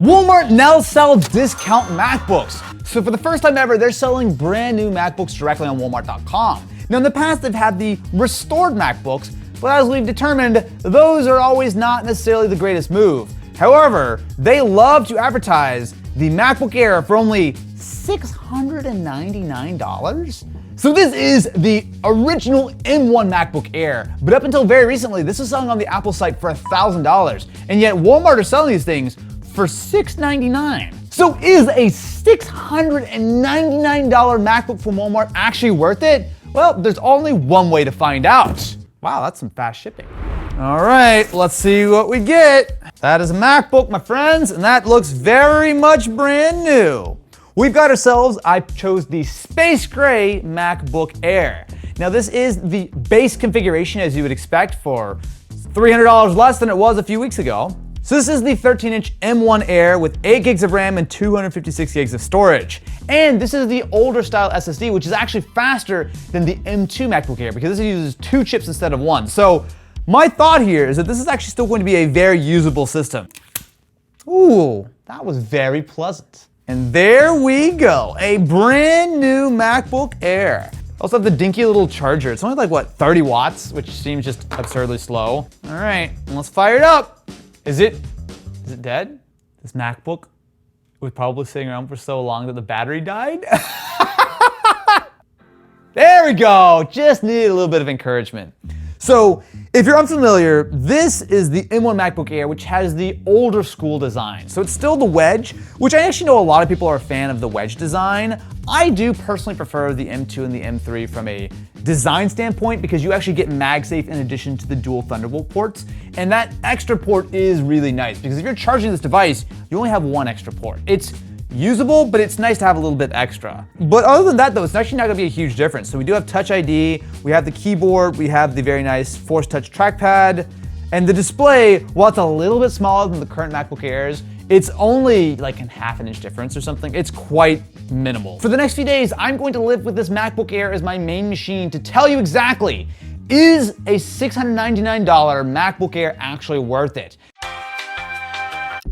Walmart now sells discount MacBooks. So for the first time ever, they're selling brand new MacBooks directly on Walmart.com. Now in the past, they've had the restored MacBooks, but as we've determined, those are always not necessarily the greatest move. However, they love to advertise the MacBook Air for only $699. So this is the original M1 MacBook Air, but up until very recently, this was selling on the Apple site for $1,000, and yet Walmart are selling these things for $699. So is a $699 MacBook from Walmart actually worth it? Well, there's only one way to find out. Wow, that's some fast shipping. All right, let's see what we get. That is a MacBook, my friends, and that looks very much brand new. We've got ourselves, I chose the Space Gray MacBook Air. Now this is the base configuration as you would expect for $300 less than it was a few weeks ago. So this is the 13-inch M1 Air with 8 gigs of RAM and 256 gigs of storage. And this is the older style SSD, which is actually faster than the M2 MacBook Air because this uses 2 chips instead of 1. So my thought here is that this is actually still going to be a very usable system. Ooh, that was very pleasant. And there we go, a brand new MacBook Air. Also have the dinky little charger. It's only like, what, 30 watts, which seems just absurdly slow. All right, let's fire it up. Is it dead? This MacBook was probably sitting around for so long that the battery died. There we go, just needed a little bit of encouragement. So if you're unfamiliar, this is the M1 MacBook Air, which has the older school design. So it's still the wedge, which I actually know a lot of people are a fan of the wedge design. I do personally prefer the M2 and the M3 from a design standpoint because you actually get MagSafe in addition to the dual Thunderbolt ports. And that extra port is really nice because if you're charging this device, you only have one extra port. It's usable, but it's nice to have a little bit extra. But other than that though, it's actually not gonna be a huge difference. So we do have Touch ID, we have the keyboard, we have the very nice Force Touch trackpad, and the display, while it's a little bit smaller than the current MacBook Airs, it's only like a half an inch difference or something. It's quite minimal. For the next few days, I'm going to live with this MacBook Air as my main machine to tell you exactly, is a $699 MacBook Air actually worth it?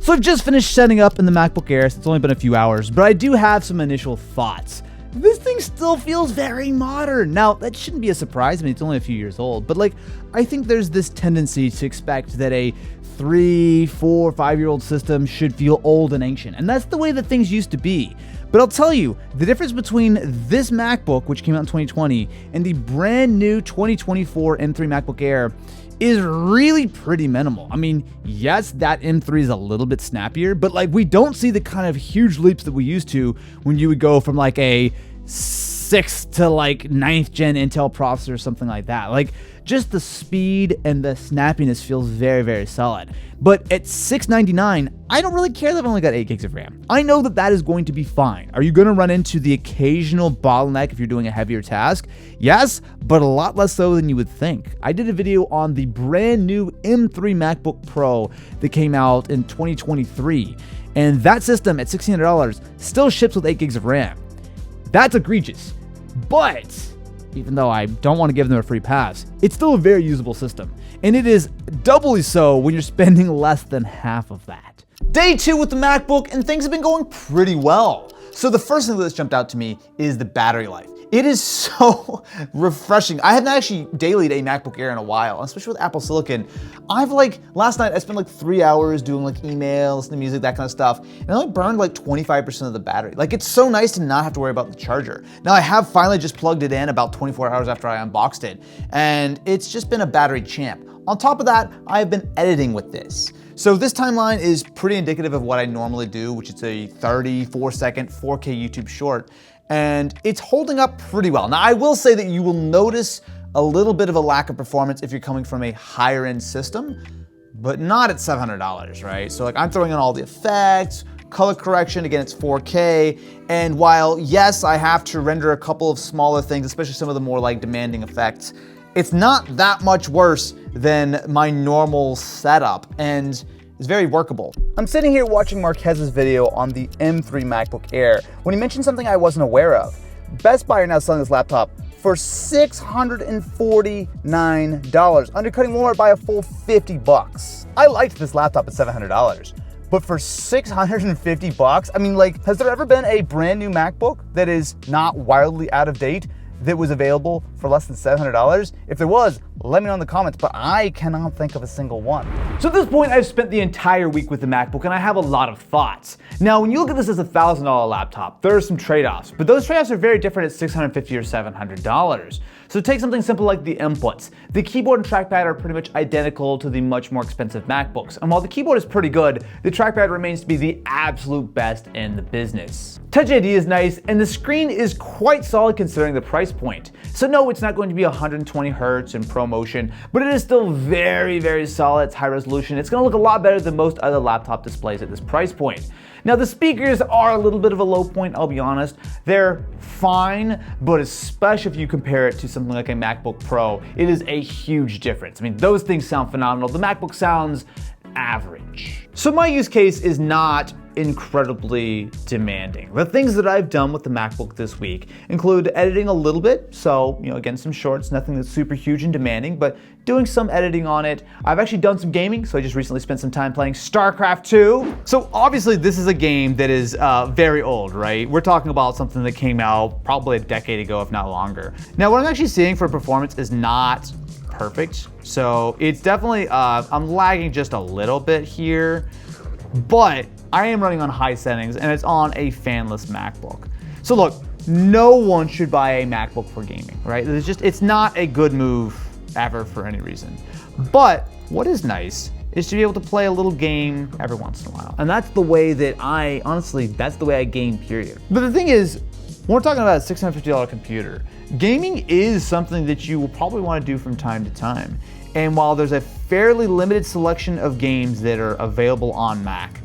So I've just finished setting up in the MacBook Air, so it's only been a few hours, but I do have some initial thoughts. This thing still feels very modern. Now, that shouldn't be a surprise. I mean, it's only a few years old, but like, I think there's this tendency to expect that a 3, 4, 5-year-old system should feel old and ancient, and that's the way that things used to be. But I'll tell you, the difference between this MacBook, which came out in 2020, and the brand new 2024 M3 MacBook Air is really pretty minimal. I mean, yes, that M3 is a little bit snappier, but like we don't see the kind of huge leaps that we used to when you would go from like a 6th to like 9th gen Intel processor or something like that. Like just the speed and the snappiness feels very, very solid. But at $699, I don't really care that I've only got 8 gigs of RAM. I know that that is going to be fine. Are you gonna run into the occasional bottleneck if you're doing a heavier task? Yes, but a lot less so than you would think. I did a video on the brand new M3 MacBook Pro that came out in 2023, and that system at $1,600 still ships with 8 gigs of RAM. That's egregious, but even though I don't want to give them a free pass, it's still a very usable system. And it is doubly so when you're spending less than half of that. Day 2 with the MacBook, and things have been going pretty well. So the first thing that's jumped out to me is the battery life. It is so refreshing. I haven't actually dailied a MacBook Air in a while, especially with Apple Silicon. Last night I spent like 3 hours doing like emails, listening to music, that kind of stuff, and I only burned like 25% of the battery. Like it's so nice to not have to worry about the charger. Now I have finally just plugged it in about 24 hours after I unboxed it, and it's just been a battery champ. On top of that, I've been editing with this. So this timeline is pretty indicative of what I normally do, which is a 34-second 4K YouTube short, and it's holding up pretty well. Now I will say that you will notice a little bit of a lack of performance if you're coming from a higher end system, but not at $700, right? So like I'm throwing in all the effects, color correction, again it's 4K, and while yes, I have to render a couple of smaller things, especially some of the more like demanding effects, it's not that much worse than my normal setup, and it's very workable. I'm sitting here watching Marquez's video on the M3 MacBook Air when he mentioned something I wasn't aware of. Best Buy are now selling this laptop for $649, undercutting Walmart by a full $50. I liked this laptop at $700, But for 650 bucks, I mean, like, has there ever been a brand new MacBook that is not wildly out of date that was available for less than $700? If there was, let me know in the comments, but I cannot think of a single one. So at this point, I've spent the entire week with the MacBook and I have a lot of thoughts. Now, when you look at this as a $1,000 laptop, there are some trade-offs, but those trade-offs are very different at $650 or $700. So take something simple like the inputs. The keyboard and trackpad are pretty much identical to the much more expensive MacBooks. And while the keyboard is pretty good, the trackpad remains to be the absolute best in the business. Touch ID is nice, and the screen is quite solid considering the price point. So no, it's not going to be 120 Hz and ProMotion, but it is still very, very solid. It's high resolution. It's gonna look a lot better than most other laptop displays at this price point. Now the speakers are a little bit of a low point, I'll be honest. They're fine, but especially if you compare it to something like a MacBook Pro, it is a huge difference. I mean, those things sound phenomenal. The MacBook sounds average. So my use case is not incredibly demanding. The things that I've done with the MacBook this week include editing a little bit, so again, some shorts, nothing that's super huge and demanding, but doing some editing on it. I've actually done some gaming, so I just recently spent some time playing StarCraft 2. So obviously this is a game that is very old, right? We're talking about something that came out probably a decade ago, if not longer. Now what I'm actually seeing for performance is not perfect, so it's definitely, I'm lagging just a little bit here, but I am running on high settings and it's on a fanless MacBook. So look, no one should buy a MacBook for gaming, right? It's not a good move ever for any reason. But what is nice is to be able to play a little game every once in a while. And that's the way that that's the way I game, period. But the thing is, when we're talking about a $650 computer, gaming is something that you will probably want to do from time to time. And while there's a fairly limited selection of games that are available on Mac,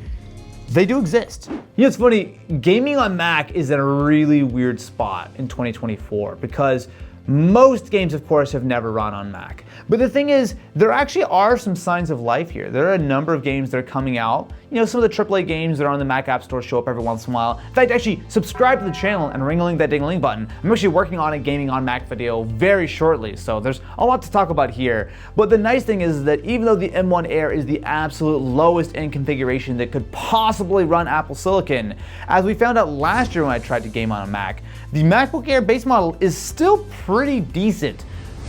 they do exist. It's funny, gaming on Mac is in a really weird spot in 2024 because most games, of course, have never run on Mac. But the thing is, there actually are some signs of life here. There are a number of games that are coming out. Some of the AAA games that are on the Mac App Store show up every once in a while. In fact, actually, subscribe to the channel and ring-a-ling that ding-a-ling button. I'm actually working on a gaming on Mac video very shortly, so there's a lot to talk about here. But the nice thing is that even though the M1 Air is the absolute lowest end configuration that could possibly run Apple Silicon, as we found out last year when I tried to game on a Mac, the MacBook Air base model is still pretty decent.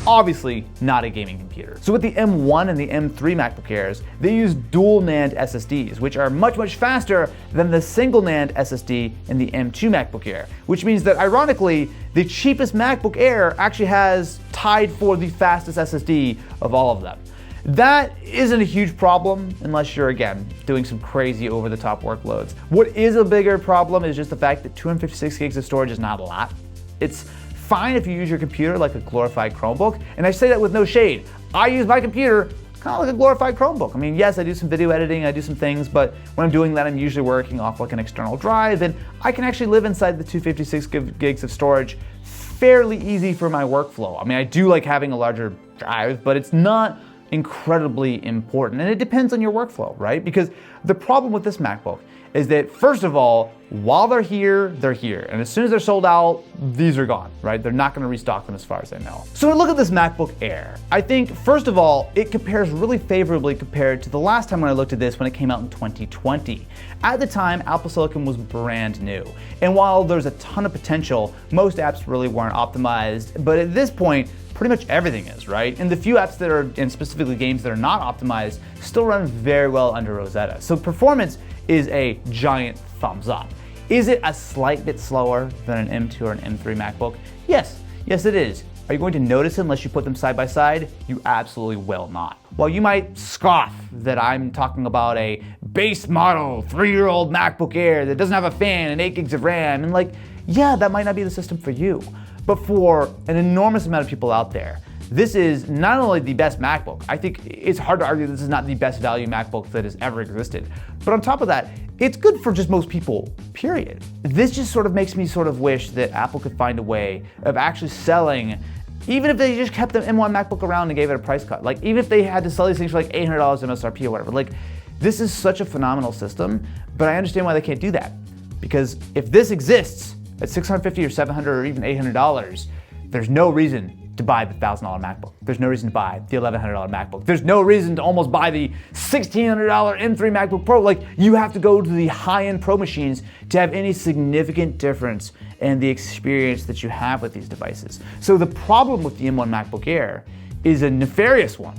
Obviously not a gaming computer. So with the M1 and the M3 MacBook Airs, they use dual NAND SSDs, which are much, much faster than the single NAND SSD in the M2 MacBook Air, which means that ironically, the cheapest MacBook Air actually has tied for the fastest SSD of all of them. That isn't a huge problem unless you're, again, doing some crazy over-the-top workloads. What is a bigger problem is just the fact that 256 gigs of storage is not a lot. It's fine if you use your computer like a glorified Chromebook, and I say that with no shade. I use my computer kind of like a glorified Chromebook. I mean, yes, I do some video editing, I do some things, but when I'm doing that, I'm usually working off like an external drive, and I can actually live inside the 256 gigs of storage fairly easy for my workflow. I mean, I do like having a larger drive, but it's not incredibly important, and it depends on your workflow, right? Because the problem with this MacBook is that, first of all, while they're here, and as soon as they're sold out, these are gone, right? They're not gonna restock them as far as I know. So when I look at this MacBook Air, I think, first of all, it compares really favorably compared to the last time when I looked at this when it came out in 2020. At the time, Apple Silicon was brand new, and while there's a ton of potential, most apps really weren't optimized, but at this point, pretty much everything is, right? And the few apps that are, and specifically games that are not optimized, still run very well under Rosetta. So performance is a giant thumbs up. Is it a slight bit slower than an M2 or an M3 MacBook? Yes, yes it is. Are you going to notice it unless you put them side by side? You absolutely will not. While you might scoff that I'm talking about a base model 3-year-old MacBook Air that doesn't have a fan and 8 gigs of RAM, and yeah, that might not be the system for you. But for an enormous amount of people out there, this is not only the best MacBook, I think it's hard to argue this is not the best value MacBook that has ever existed. But on top of that, it's good for just most people, period. This just sort of makes me sort of wish that Apple could find a way of actually selling, even if they just kept the M1 MacBook around and gave it a price cut. Like, even if they had to sell these things for like $800 MSRP or whatever. Like, this is such a phenomenal system, but I understand why they can't do that. Because if this exists at $650 or $700 or even $800, there's no reason to buy the $1,000 MacBook. There's no reason to buy the $1,100 MacBook. There's no reason to almost buy the $1,600 M3 MacBook Pro. Like, you have to go to the high-end Pro machines to have any significant difference in the experience that you have with these devices. So the problem with the M1 MacBook Air is a nefarious one.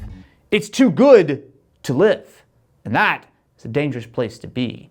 It's too good to live, and that is a dangerous place to be.